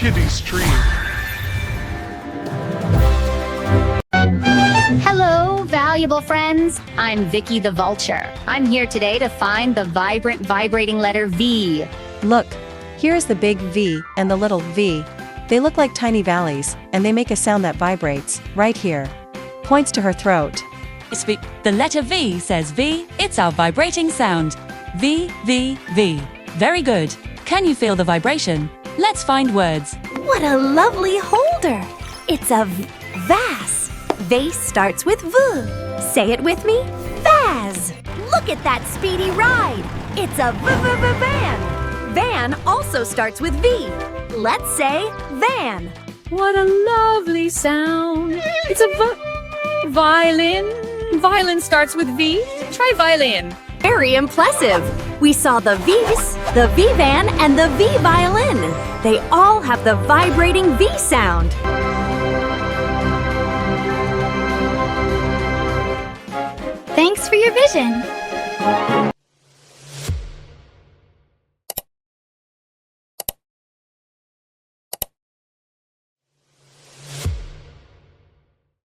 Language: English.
Kiddy's tree. Hello, valuable friends. I'm Vicky the Vulture. I'm here today to find the vibrant, vibrating letter V. Look, here is the big V and the little v. They look like tiny valleys, and they make a sound that vibrates, right here. Points to her throat. The letter V says V, it's our vibrating sound. V, V, V. Very good. Can you feel the vibration? Let's find words. What a lovely holder! It's a vase. Vase starts with V. Say it with me. Vase. Look at that speedy ride. It's a van. Van also starts with V. Let's say van. What a lovely sound. It's a violin. Violin starts with V. Try violin. Very impressive. We saw the V's, the V-van, and the V-violin. They all have the vibrating V sound. Thanks for your vision.